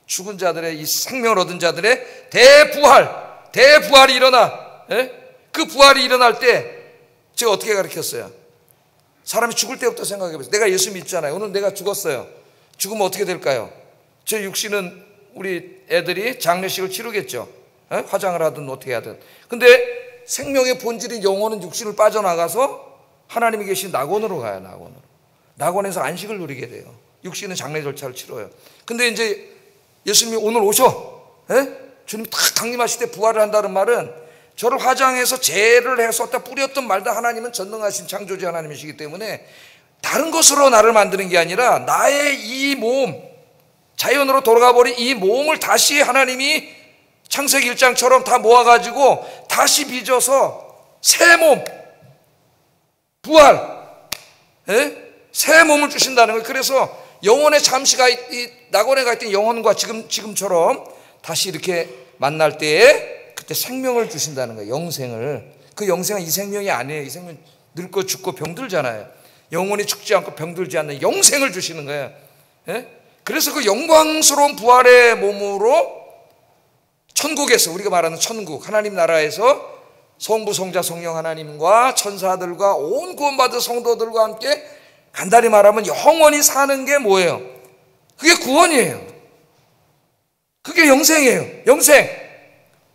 죽은 자들의 이 생명을 얻은 자들의 대부활이 일어나. 그 부활이 일어날 때 제가 어떻게 가르쳤어요? 사람이 죽을 때부터 생각해 보세요. 내가 예수 믿잖아요. 오늘 내가 죽었어요. 죽으면 어떻게 될까요? 제 육신은 우리 애들이 장례식을 치르겠죠. 화장을 하든 어떻게 하든. 근데 생명의 본질인 영혼은 육신을 빠져나가서 하나님이 계신 낙원으로 가요. 낙원에서 안식을 누리게 돼요. 육신은 장례 절차를 치러요. 근데 이제 예수님이 오늘 오셔. 주님 딱 강림하실 때 부활을 한다는 말은 저를 화장해서 죄를 해서 다 뿌렸던 말다 하나님은 전능하신 창조주 하나님이시기 때문에 다른 것으로 나를 만드는 게 아니라 나의 이 몸, 자연으로 돌아가 버린 이 몸을 다시 하나님이 창세기 1장처럼 다 모아가지고 다시 빚어서 새 몸, 부활, 새 몸을 주신다는 거예요. 그래서 영혼의 잠시가 이 낙원에 가 있던 영혼과 지금처럼 다시 이렇게 만날 때에 그때 생명을 주신다는 거예요. 영생을. 그 영생은 이 생명이 아니에요. 이 생명 늙고 죽고 병들잖아요. 영혼이 죽지 않고 병들지 않는 영생을 주시는 거예요. 그래서 그 영광스러운 부활의 몸으로 천국에서, 우리가 말하는 천국, 하나님 나라에서 성부, 성자, 성령 하나님과 천사들과 온 구원받은 성도들과 함께 간단히 말하면 영원히 사는 게 뭐예요? 그게 구원이에요. 그게 영생이에요. 영생.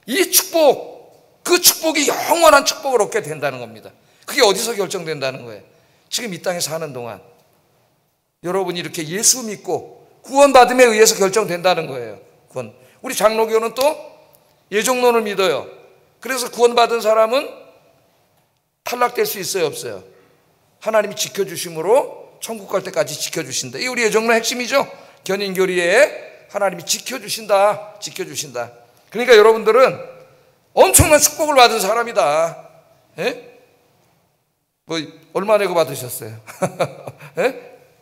이 축복, 그 축복이 영원한 축복을 얻게 된다는 겁니다. 그게 어디서 결정된다는 거예요? 지금 이 땅에 사는 동안 여러분이 이렇게 예수 믿고 구원받음에 의해서 결정된다는 거예요. 구원. 우리 장로교는 또 예정론을 믿어요. 그래서 구원받은 사람은 탈락될 수 있어요, 없어요? 하나님이 지켜주심으로 천국 갈 때까지 지켜주신다. 이게 우리 예정론의 핵심이죠. 견인교리에 하나님이 지켜주신다. 그러니까 여러분들은 엄청난 축복을 받은 사람이다. 뭐 얼마 내고 받으셨어요?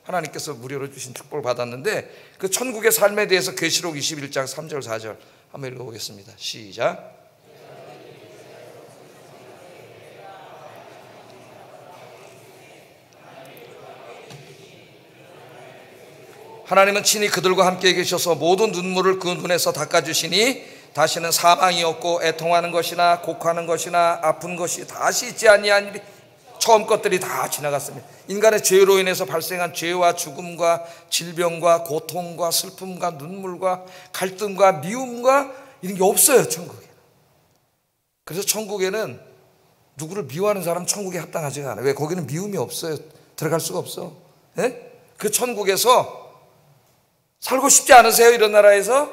하나님께서 무료로 주신 축복을 받았는데 그 천국의 삶에 대해서 계시록 21장 3절 4절 한번 읽어보겠습니다. 시작. 하나님은 친히 그들과 함께 계셔서 모든 눈물을 그 눈에서 닦아주시니 다시는 사망이 없고 애통하는 것이나 곡하는 것이나 아픈 것이 다시 있지 아니한 일이 처음 것들이 다 지나갔습니다. 인간의 죄로 인해서 발생한 죄와 죽음과 질병과 고통과 슬픔과 눈물과 갈등과 미움과 이런 게 없어요, 천국에. 그래서 천국에는 누구를 미워하는 사람 천국에 합당하지가 않아요. 왜? 거기는 미움이 없어요. 들어갈 수가 없어. 예? 그 천국에서 살고 싶지 않으세요? 이런 나라에서?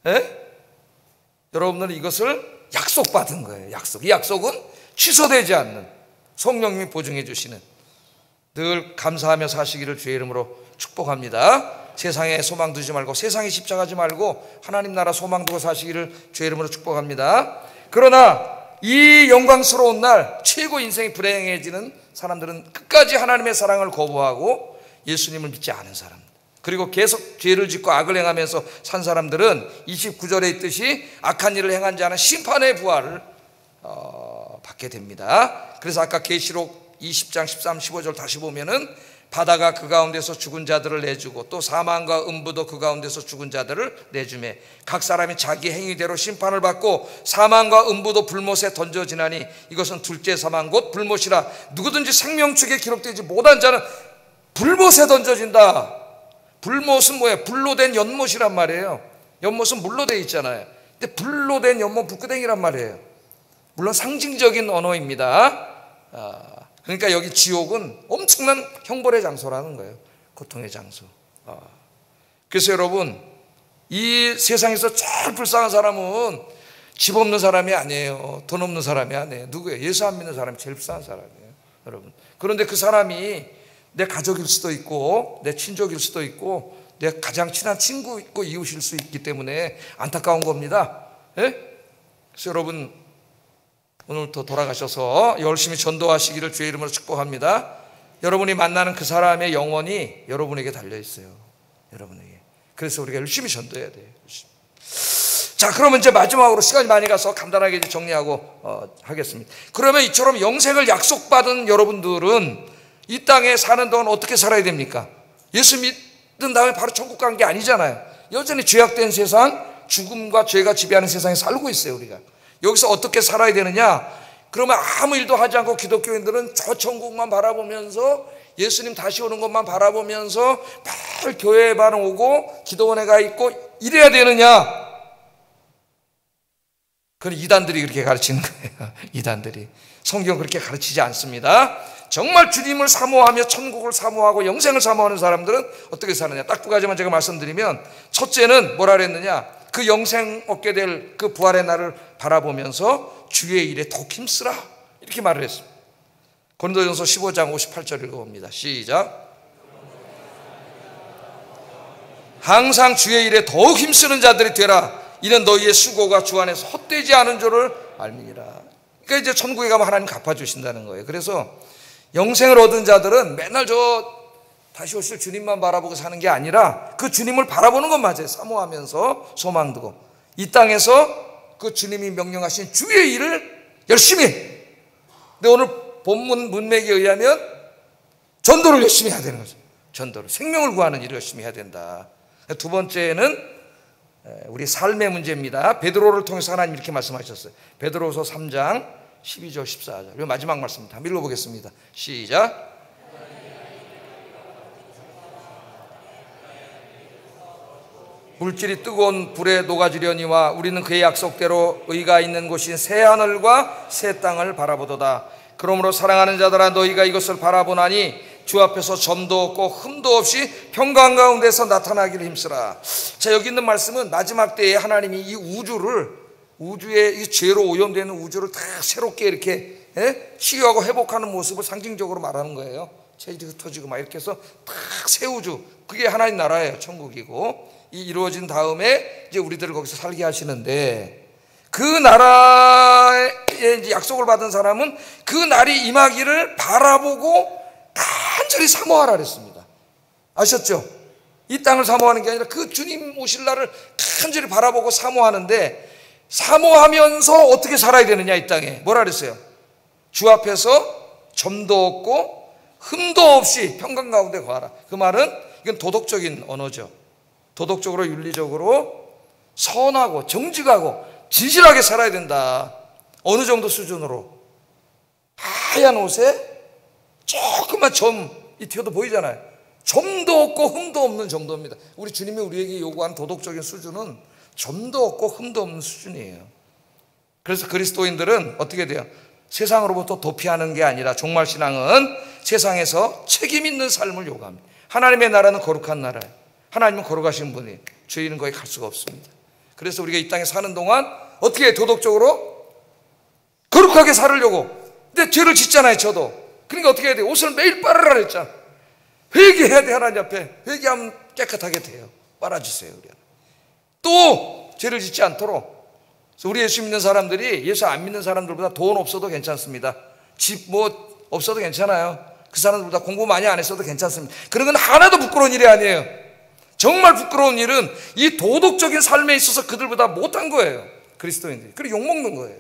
예? 여러분들은 이것을 약속받은 거예요. 약속. 이 약속은 취소되지 않는, 성령님이 보증해 주시는, 늘 감사하며 사시기를 주의 이름으로 축복합니다. 세상에 소망 두지 말고, 세상에 집착하지 말고 하나님 나라 소망 두고 사시기를 주의 이름으로 축복합니다. 그러나 이 영광스러운 날, 최고 인생이 불행해지는 사람들은 끝까지 하나님의 사랑을 거부하고 예수님을 믿지 않은 사람, 그리고 계속 죄를 짓고 악을 행하면서 산 사람들은 29절에 있듯이 악한 일을 행한 자는 심판의 부활을 받게 됩니다. 그래서 아까 계시록 20장 13, 15절 다시 보면은 바다가 그 가운데서 죽은 자들을 내주고 또 사망과 음부도 그 가운데서 죽은 자들을 내주매 각 사람이 자기 행위대로 심판을 받고 사망과 음부도 불못에 던져지나니 이것은 둘째 사망 곧 불못이라. 누구든지 생명책에 기록되지 못한 자는 불못에 던져진다. 불못은 뭐예요? 불로 된 연못이란 말이에요. 연못은 물로 되어 있잖아요. 근데 불로 된 연못 불구덩이란 말이에요. 물론 상징적인 언어입니다. 그러니까 여기 지옥은 엄청난 형벌의 장소라는 거예요. 고통의 장소. 그래서 여러분, 이 세상에서 제일 불쌍한 사람은 집 없는 사람이 아니에요. 돈 없는 사람이 아니에요. 누구예요? 예수 안 믿는 사람이 제일 불쌍한 사람이에요, 여러분. 그런데 그 사람이 내 가족일 수도 있고 내 친족일 수도 있고 내 가장 친한 친구 있고 이웃일 수 있기 때문에 안타까운 겁니다. 예? 그래서 여러분, 오늘부터 돌아가셔서 열심히 전도하시기를 주의 이름으로 축복합니다. 여러분이 만나는 그 사람의 영혼이 여러분에게 달려있어요. 여러분에게. 그래서 우리가 열심히 전도해야 돼요. 열심히. 자, 그러면 이제 마지막으로 시간이 많이 가서 간단하게 정리하고 하겠습니다. 그러면 이처럼 영생을 약속받은 여러분들은 이 땅에 사는 동안 어떻게 살아야 됩니까? 예수 믿은 다음에 바로 천국 간 게 아니잖아요. 여전히 죄악된 세상, 죽음과 죄가 지배하는 세상에 살고 있어요, 우리가. 여기서 어떻게 살아야 되느냐? 그러면 아무 일도 하지 않고 기독교인들은 저 천국만 바라보면서 예수님 다시 오는 것만 바라보면서 매일 교회에만 오고 기도원에 가 있고 이래야 되느냐? 그건 이단들이 그렇게 가르치는 거예요. 이단들이. 성경 그렇게 가르치지 않습니다. 정말 주님을 사모하며 천국을 사모하고 영생을 사모하는 사람들은 어떻게 사느냐? 딱 두 가지만 제가 말씀드리면, 첫째는 뭐라 그랬느냐? 그 영생 얻게 될 그 부활의 날을 바라보면서 주의 일에 더욱 힘쓰라, 이렇게 말을 했습니다. 고린도전서 15장 58절 읽어봅니다. 시작. 항상 주의 일에 더욱 힘쓰는 자들이 되라. 이는 너희의 수고가 주 안에서 헛되지 않은 줄을 알미니라. 그러니까 이제 천국에 가면 하나님 갚아주신다는 거예요. 그래서 영생을 얻은 자들은 맨날 다시 오실 주님만 바라보고 사는 게 아니라 그 주님을 바라보는 건 맞아요. 사모하면서 소망 두고 이 땅에서 그 주님이 명령하신 주의 일을 열심히 해. 근데 오늘 본문 문맥에 의하면 전도를 열심히 해야 되는 거죠. 전도를, 생명을 구하는 일을 열심히 해야 된다. 두 번째는 우리 삶의 문제입니다. 베드로를 통해서 하나님 이렇게 말씀하셨어요. 베드로서 3장 12절 14절. 그리고 마지막 말씀 다 읽어보겠습니다. 시작. 물질이 뜨거운 불에 녹아지려니와 우리는 그의 약속대로 의가 있는 곳인 새 하늘과 새 땅을 바라보도다. 그러므로 사랑하는 자들아, 너희가 이것을 바라보나니 주 앞에서 점도 없고 흠도 없이 평강 가운데서 나타나기를 힘쓰라. 자, 여기 있는 말씀은 마지막 때에 하나님이 이 우주의 이 죄로 오염되는 우주를 다 새롭게 이렇게 치유하고 회복하는 모습을 상징적으로 말하는 거예요. 체질이 흩어지고 막 이렇게 해서 딱 새 우주, 그게 하나님 나라예요. 천국이고. 이 이루어진 다음에 이제 우리들을 거기서 살게 하시는데, 그 나라에 이제 약속을 받은 사람은 그 날이 임하기를 바라보고 간절히 사모하라 그랬습니다. 아셨죠? 이 땅을 사모하는 게 아니라 그 주님 오실 날을 간절히 바라보고 사모하는데, 사모하면서 어떻게 살아야 되느냐? 이 땅에 뭐라 그랬어요? 주 앞에서 점도 없고 흠도 없이 평강 가운데 거하라. 그 말은 이건 도덕적인 언어죠. 도덕적으로 윤리적으로 선하고 정직하고 진실하게 살아야 된다. 어느 정도 수준으로? 하얀 옷에 조금만 점이 튀어도 보이잖아요. 점도 없고 흠도 없는 정도입니다. 우리 주님이 우리에게 요구하는 도덕적인 수준은 점도 없고 흠도 없는 수준이에요. 그래서 그리스도인들은 어떻게 돼요? 세상으로부터 도피하는 게 아니라 종말신앙은 세상에서 책임 있는 삶을 요구합니다. 하나님의 나라는 거룩한 나라예요. 하나님은 거룩하신 분이에요. 죄인은 거기 갈 수가 없습니다. 그래서 우리가 이 땅에 사는 동안 어떻게 해요? 도덕적으로 거룩하게 살으려고. 근데 죄를 짓잖아요, 저도. 그러니까 어떻게 해야 돼요? 옷을 매일 빨아라 그랬잖아. 회개해야 돼. 하나님 앞에 회개하면 깨끗하게 돼요. 빨아주세요. 또 죄를 짓지 않도록. 우리 예수 믿는 사람들이 예수 안 믿는 사람들보다 돈 없어도 괜찮습니다. 집 뭐 없어도 괜찮아요. 그 사람들보다 공부 많이 안 했어도 괜찮습니다. 그런 건 하나도 부끄러운 일이 아니에요. 정말 부끄러운 일은 이 도덕적인 삶에 있어서 그들보다 못한 거예요. 그리스도인들이. 그리고 욕먹는 거예요.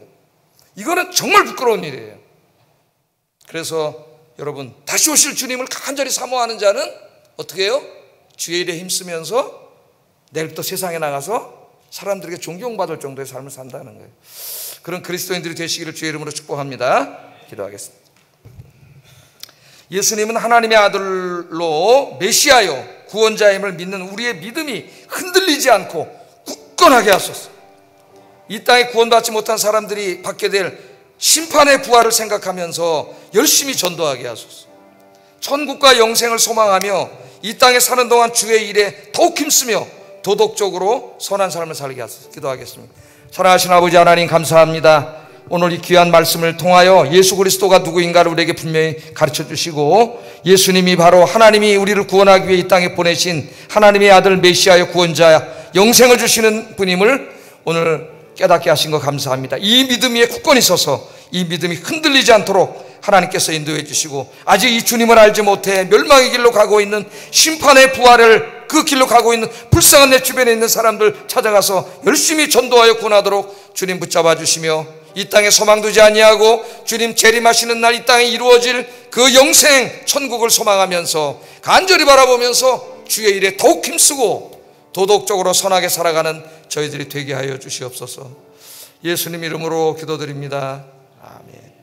이거는 정말 부끄러운 일이에요. 그래서 여러분, 다시 오실 주님을 간절히 사모하는 자는 어떻게 해요? 주의 일에 힘쓰면서 내일부터 세상에 나가서 사람들에게 존경받을 정도의 삶을 산다는 거예요. 그런 그리스도인들이 되시기를 주의 이름으로 축복합니다. 기도하겠습니다. 예수님은 하나님의 아들로 메시아요 구원자임을 믿는 우리의 믿음이 흔들리지 않고 굳건하게 하소서. 이 땅에 구원받지 못한 사람들이 받게 될 심판의 부활을 생각하면서 열심히 전도하게 하소서. 천국과 영생을 소망하며 이 땅에 사는 동안 주의 일에 더욱 힘쓰며 도덕적으로 선한 삶을 살게 하소서. 기도하겠습니다. 사랑하신 아버지 하나님, 감사합니다. 오늘 이 귀한 말씀을 통하여 예수 그리스도가 누구인가를 우리에게 분명히 가르쳐 주시고, 예수님이 바로 하나님이 우리를 구원하기 위해 이 땅에 보내신 하나님의 아들 메시아의 구원자, 영생을 주시는 분임을 오늘 깨닫게 하신 거 감사합니다. 이 믿음 위에 굳건히 서서 이 믿음이 흔들리지 않도록 하나님께서 인도해 주시고, 아직 이 주님을 알지 못해 멸망의 길로 가고 있는 심판의 부활을 그 길로 가고 있는 불쌍한 내 주변에 있는 사람들 찾아가서 열심히 전도하여 구원하도록 주님 붙잡아 주시며, 이 땅에 소망 두지 아니하고 주님 재림하시는 날 이 땅에 이루어질 그 영생 천국을 소망하면서 간절히 바라보면서 주의 일에 더욱 힘쓰고 도덕적으로 선하게 살아가는 저희들이 되게 하여 주시옵소서. 예수님 이름으로 기도드립니다. 아멘.